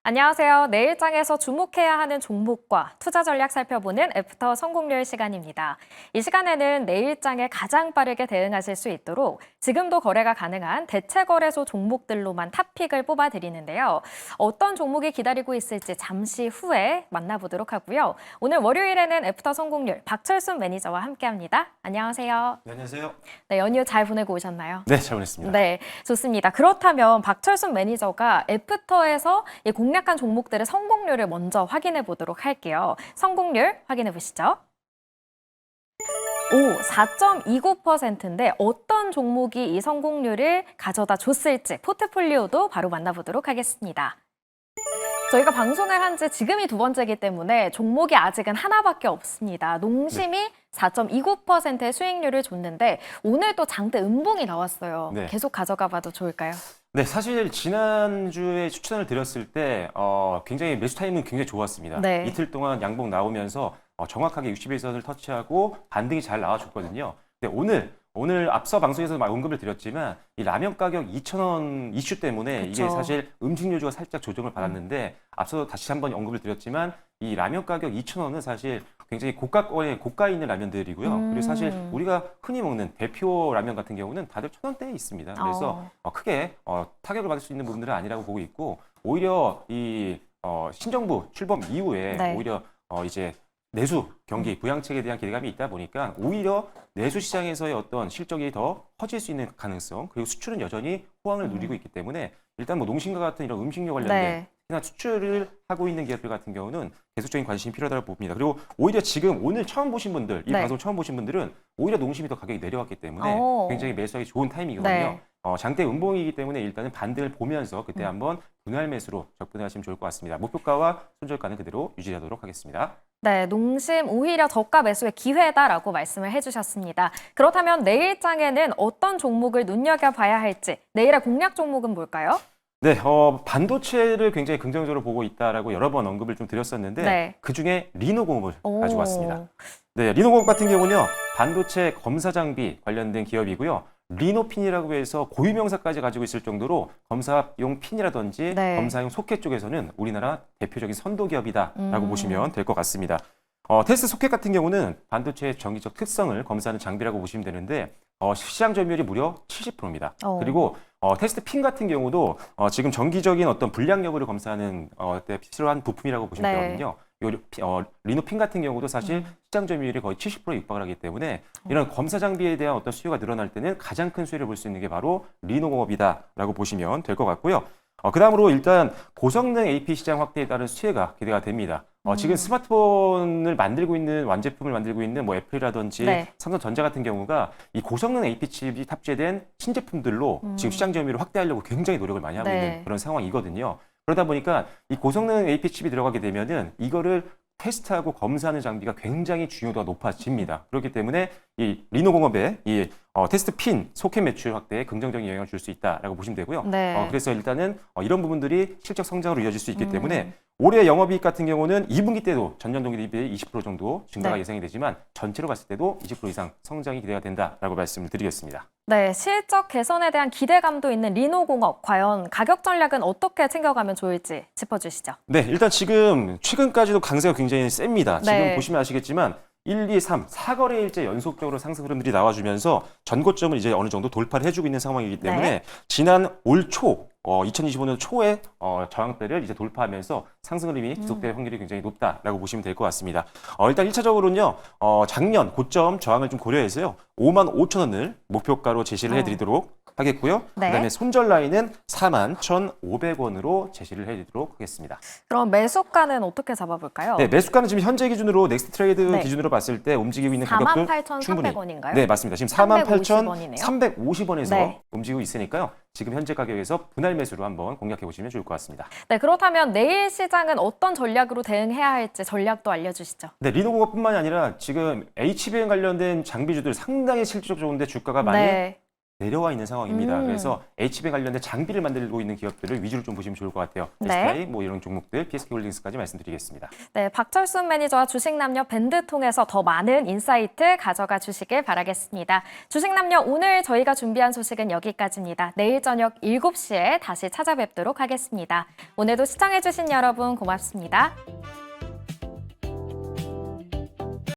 안녕하세요. 내일장에서 주목해야 하는 종목과 투자 전략 살펴보는 애프터 성공률 시간입니다. 이 시간에는 내일장에 가장 빠르게 대응하실 수 있도록 지금도 거래가 가능한 대체거래소 종목들로만 탑픽을 뽑아드리는데요. 어떤 종목이 기다리고 있을지 잠시 후에 만나보도록 하고요. 오늘 월요일에는 애프터 성공률 박철순 매니저와 함께합니다. 안녕하세요. 네, 안녕하세요. 네, 연휴 잘 보내고 오셨나요? 네, 잘 보냈습니다. 네, 좋습니다. 그렇다면 박철순 매니저가 애프터에서 이 공략한 종목들의 성공률을 먼저 확인해 보도록 할게요. 성공률 확인해 보시죠. 오, 4.29%인데 어떤 종목이 이 성공률을 가져다 줬을지 포트폴리오도 바로 만나보도록 하겠습니다. 저희가 방송을 한 지 지금이 두 번째이기 때문에 종목이 아직은 하나밖에 없습니다. 농심이 4.29%의 수익률을 줬는데 오늘 또 장대 음봉이 나왔어요. 네. 계속 가져가 봐도 좋을까요? 네, 사실 지난주에 추천을 드렸을 때 굉장히 매수 타이밍은 굉장히 좋았습니다. 네. 이틀 동안 양봉 나오면서 정확하게 61선을 터치하고 반등이 잘 나와줬거든요. 근데 오늘 앞서 방송에서 막 언급을 드렸지만 이 라면 가격 2,000원 이슈 때문에 그쵸. 이게 사실 음식료주가 살짝 조정을 받았는데 앞서 다시 한번 언급을 드렸지만 이 라면 가격 2,000원은 사실 굉장히 고가에 있는 라면들이고요. 그리고 사실 우리가 흔히 먹는 대표 라면 같은 경우는 다들 1,000원대에 있습니다. 그래서 크게 타격을 받을 수 있는 부분들은 아니라고 보고 있고 오히려 이 신정부 출범 이후에 네. 오히려 이제 내수 경기 부양책에 대한 기대감이 있다 보니까 오히려 내수 시장에서의 어떤 실적이 더 커질 수 있는 가능성 그리고 수출은 여전히 호황을 누리고 있기 때문에 일단 뭐 농심과 같은 이런 음식료 관련된 네. 특히나 수출을 하고 있는 기업들 같은 경우는 계속적인 관심이 필요하다고 봅니다. 그리고 오히려 지금 오늘 처음 보신 분들, 이 네. 방송 처음 보신 분들은 오히려 농심이 더 가격이 내려왔기 때문에 오. 굉장히 매수하기 좋은 타이밍이거든요. 네. 장대 음봉이기 때문에 일단은 반등을 보면서 그때 한번 분할 매수로 접근하시면 좋을 것 같습니다. 목표가와 손절가는 그대로 유지하도록 하겠습니다. 네, 농심 오히려 저가 매수의 기회다라고 말씀을 해주셨습니다. 그렇다면 내일장에는 어떤 종목을 눈여겨봐야 할지 내일의 공략 종목은 뭘까요? 네, 반도체를 굉장히 긍정적으로 보고 있다라고 여러 번 언급을 좀 드렸었는데 네. 그중에 리노공업을 오. 가지고 왔습니다. 네, 리노공업 같은 경우는요. 반도체 검사 장비 관련된 기업이고요. 리노핀이라고 해서 고유명사까지 가지고 있을 정도로 검사용 핀이라든지 네. 검사용 소켓 쪽에서는 우리나라 대표적인 선도 기업이다라고 보시면 될 것 같습니다. 테스트 소켓 같은 경우는 반도체의 전기적 특성을 검사하는 장비라고 보시면 되는데 시장 점유율이 무려 70%입니다. 그리고 테스트 핀 같은 경우도 지금 정기적인 어떤 불량 여부를 검사하는 때 필요한 부품이라고 보시면 네. 되거든요. 리노핀 같은 경우도 사실 시장 점유율이 거의 70%에 육박을 하기 때문에 이런 검사 장비에 대한 어떤 수요가 늘어날 때는 가장 큰 수혜를 볼 수 있는 게 바로 리노공업이다라고 보시면 될 것 같고요. 그 다음으로 일단 고성능 AP 시장 확대에 따른 수혜가 기대가 됩니다. 지금 스마트폰을 만들고 있는 완제품을 만들고 있는 뭐 애플이라든지 네. 삼성전자 같은 경우가 이 고성능 AP 칩이 탑재된 신제품들로 지금 시장 점유율을 확대하려고 굉장히 노력을 많이 하고 네. 있는 그런 상황이거든요. 그러다 보니까 이 고성능 AP 칩이 들어가게 되면은 이거를 테스트하고 검사하는 장비가 굉장히 중요도가 높아집니다. 그렇기 때문에 이 리노공업의 이 테스트 핀 소켓 매출 확대에 긍정적인 영향을 줄 수 있다라고 보시면 되고요. 네. 그래서 일단은 이런 부분들이 실적 성장으로 이어질 수 있기 때문에 올해 영업이익 같은 경우는 2분기 때도 전년 동기 대비 20% 정도 증가가 네. 예상이 되지만 전체로 봤을 때도 20% 이상 성장이 기대가 된다라고 말씀을 드리겠습니다. 네, 실적 개선에 대한 기대감도 있는 리노공업, 과연 가격 전략은 어떻게 챙겨가면 좋을지 짚어주시죠. 네, 일단 지금 최근까지도 강세가 굉장히 셉니다. 지금 네. 보시면 아시겠지만 1, 2, 3, 4거래일째 연속적으로 상승 흐름들이 나와주면서 전고점을 이제 어느 정도 돌파를 해주고 있는 상황이기 때문에 네. 지난 올 초, 2025년 초에 저항대를 이제 돌파하면서 상승 흐름이 지속될 확률이 굉장히 높다라고 보시면 될 것 같습니다. 일단 1차적으로는요, 작년 고점 저항을 좀 고려해서요, 55,000원을 목표가로 제시를 해드리도록 하겠고요. 네. 그다음에 손절 라인은 41,500원으로 제시를 해드리도록 하겠습니다. 그럼 매수가는 어떻게 잡아볼까요? 네, 매수가는 지금 현재 기준으로 넥스트 트레이드 네. 기준으로 봤을 때 움직이고 있는 가격도 충분히 48,300원인가요? 네, 맞습니다. 지금 48,350원에서 네. 움직이고 있으니까요. 지금 현재 가격에서 분할 매수로 한번 공략해 보시면 좋을 것 같습니다. 네, 그렇다면 내일 시장은 어떤 전략으로 대응해야 할지 전략도 알려주시죠. 네, 리노공업뿐만이 아니라 지금 HBM 관련된 장비주들 상당히 실적 좋은데 주가가 많이 네. 내려와 있는 상황입니다. 그래서 HBM 관련된 장비를 만들고 있는 기업들을 위주로 좀 보시면 좋을 것 같아요. 네. SDI 뭐 이런 종목들, PSK홀딩스까지 말씀드리겠습니다. 네, 박철순 매니저와 주식남녀 밴드 통해서 더 많은 인사이트 가져가 주시길 바라겠습니다. 주식남녀 오늘 저희가 준비한 소식은 여기까지입니다. 내일 저녁 7시에 다시 찾아뵙도록 하겠습니다. 오늘도 시청해주신 여러분 고맙습니다.